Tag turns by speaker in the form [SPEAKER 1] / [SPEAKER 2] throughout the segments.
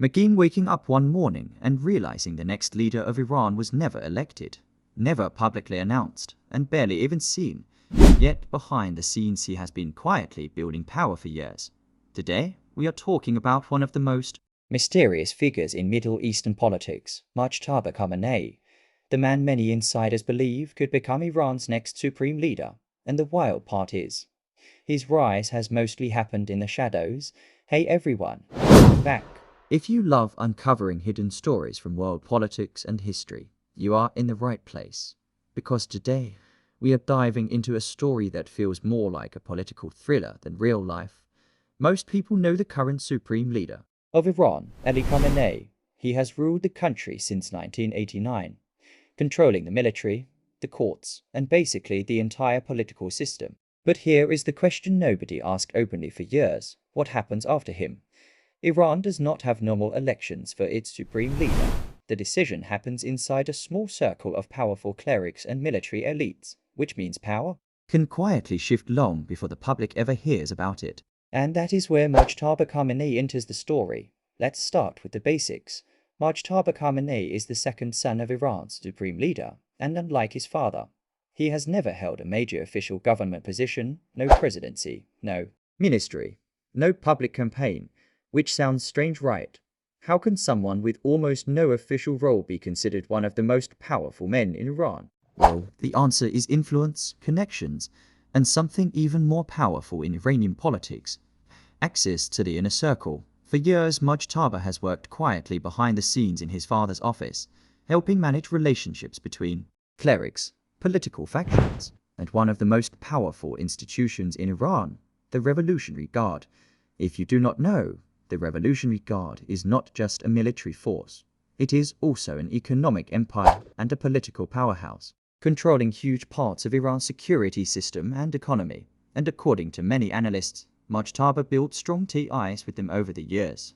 [SPEAKER 1] McGinn waking up one morning and realizing the next leader of Iran was never elected, never publicly announced, and barely even seen. Yet behind the scenes he has been quietly building power for years. Today, we are talking about one of the most mysterious figures in Middle Eastern politics, Mojtaba Khamenei, the man many insiders believe could become Iran's next supreme leader. And the wild part is, his rise has mostly happened in the shadows. Hey everyone, back. If you love uncovering hidden stories from world politics and history, you are in the right place. Because today, we are diving into a story that feels more like a political thriller than real life. Most people know the current supreme leader of Iran, Ali Khamenei. He has ruled the country since 1989, controlling the military, the courts, and basically the entire political system. But here is the question nobody asked openly for years: what happens after him? Iran does not have normal elections for its supreme leader. The decision happens inside a small circle of powerful clerics and military elites, which means power can quietly shift long before the public ever hears about it. And that is where Mojtaba Khamenei enters the story. Let's start with the basics. Mojtaba Khamenei is the second son of Iran's supreme leader, and unlike his father, he has never held a major official government position, no presidency, no ministry, no public campaign. Which sounds strange, right? How can someone with almost no official role be considered one of the most powerful men in Iran? Well, the answer is influence, connections, and something even more powerful in Iranian politics: access to the inner circle. For years, Mojtaba has worked quietly behind the scenes in his father's office, helping manage relationships between clerics, political factions, and one of the most powerful institutions in Iran, the Revolutionary Guard. If you do not know, the Revolutionary Guard is not just a military force. It is also an economic empire and a political powerhouse, controlling huge parts of Iran's security system and economy. And according to many analysts, Mojtaba built strong ties with them over the years.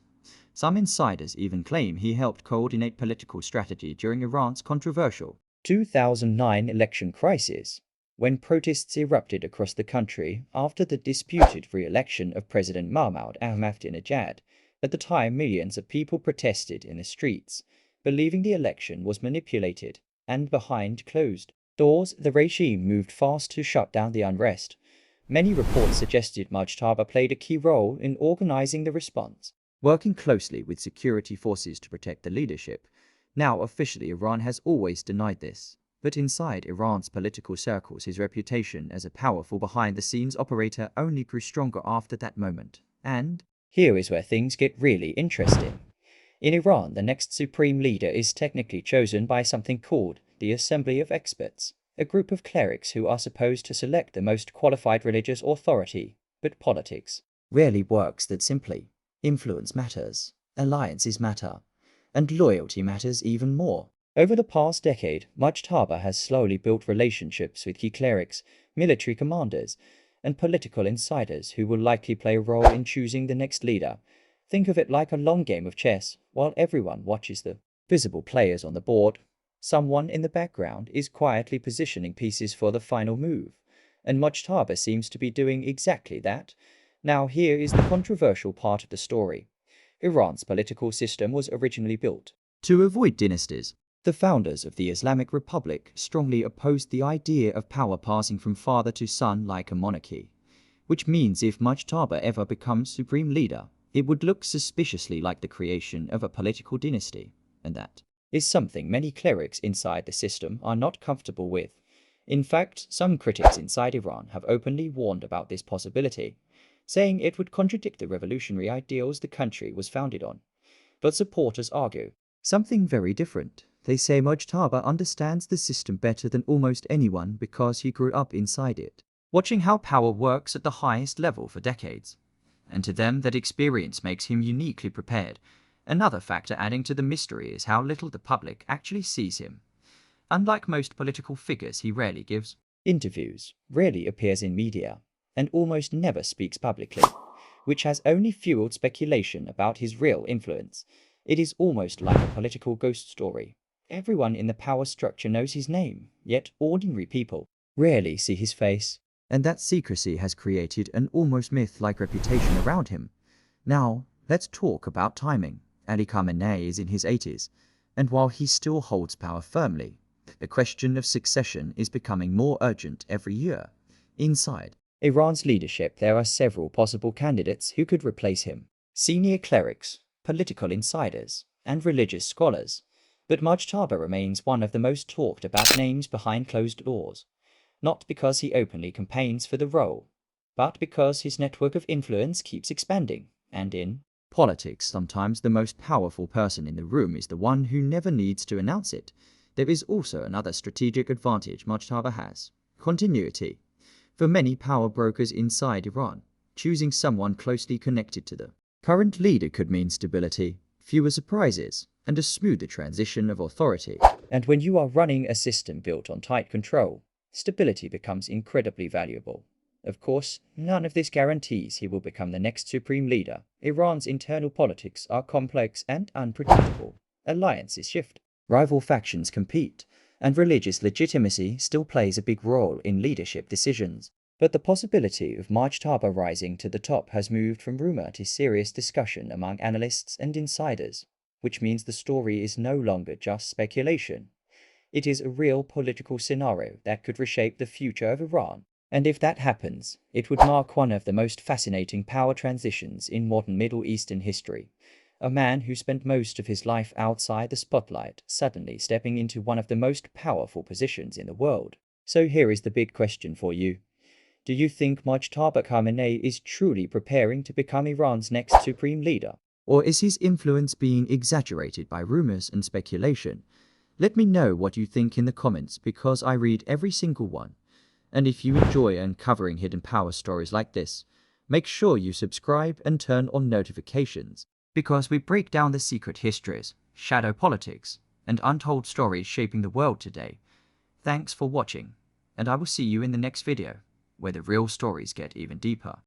[SPEAKER 1] Some insiders even claim he helped coordinate political strategy during Iran's controversial 2009 election crisis, when protests erupted across the country after the disputed re-election of President Mahmoud Ahmadinejad. At the time, millions of people protested in the streets, believing the election was manipulated, and behind closed doors, the regime moved fast to shut down the unrest. Many reports suggested Mojtaba played a key role in organizing the response, working closely with security forces to protect the leadership. Now, officially, Iran has always denied this. But inside Iran's political circles, his reputation as a powerful behind-the-scenes operator only grew stronger after that moment. And here is where things get really interesting. In Iran, the next supreme leader is technically chosen by something called the Assembly of Experts, a group of clerics who are supposed to select the most qualified religious authority. But politics rarely works that simply. Influence matters, alliances matter, and loyalty matters even more. Over the past decade, Mojtaba has slowly built relationships with key clerics, military commanders, and political insiders who will likely play a role in choosing the next leader. Think of it like a long game of chess. While everyone watches the visible players on the board, someone in the background is quietly positioning pieces for the final move. And Mojtaba seems to be doing exactly that. Now here is the controversial part of the story. Iran's political system was originally built to avoid dynasties. The founders of the Islamic Republic strongly opposed the idea of power passing from father to son like a monarchy, which means if Mojtaba ever becomes supreme leader, it would look suspiciously like the creation of a political dynasty, and that is something many clerics inside the system are not comfortable with. In fact, some critics inside Iran have openly warned about this possibility, saying it would contradict the revolutionary ideals the country was founded on. But supporters argue something very different. They say Mojtaba understands the system better than almost anyone because he grew up inside it, watching how power works at the highest level for decades. And to them, that experience makes him uniquely prepared. Another factor adding to the mystery is how little the public actually sees him. Unlike most political figures, he rarely gives interviews, rarely appears in media, and almost never speaks publicly, which has only fueled speculation about his real influence. It is almost like a political ghost story. Everyone in the power structure knows his name, yet ordinary people rarely see his face. And that secrecy has created an almost myth-like reputation around him. Now, let's talk about timing. Ali Khamenei is in his 80s, and while he still holds power firmly, the question of succession is becoming more urgent every year. Inside Iran's leadership, there are several possible candidates who could replace him: senior clerics, political insiders, and religious scholars. But Mojtaba remains one of the most talked about names behind closed doors, not because he openly campaigns for the role, but because his network of influence keeps expanding. And in politics, sometimes the most powerful person in the room is the one who never needs to announce it. There is also another strategic advantage Mojtaba has: continuity. For many power brokers inside Iran, choosing someone closely connected to the current leader could mean stability, fewer surprises, and a smoother transition of authority. And when you are running a system built on tight control, stability becomes incredibly valuable. Of course, none of this guarantees he will become the next supreme leader. Iran's internal politics are complex and unpredictable. Alliances shift, rival factions compete, and religious legitimacy still plays a big role in leadership decisions. But the possibility of Mojtaba rising to the top has moved from rumor to serious discussion among analysts and insiders, which means the story is no longer just speculation. It is a real political scenario that could reshape the future of Iran. And if that happens, it would mark one of the most fascinating power transitions in modern Middle Eastern history. A man who spent most of his life outside the spotlight suddenly stepping into one of the most powerful positions in the world. So here is the big question for you. Do you think Mojtaba Khamenei is truly preparing to become Iran's next supreme leader? Or is his influence being exaggerated by rumors and speculation? Let me know what you think in the comments, because I read every single one. And if you enjoy uncovering hidden power stories like this, make sure you subscribe and turn on notifications, because we break down the secret histories, shadow politics, and untold stories shaping the world today. Thanks for watching, and I will see you in the next video, where the real stories get even deeper.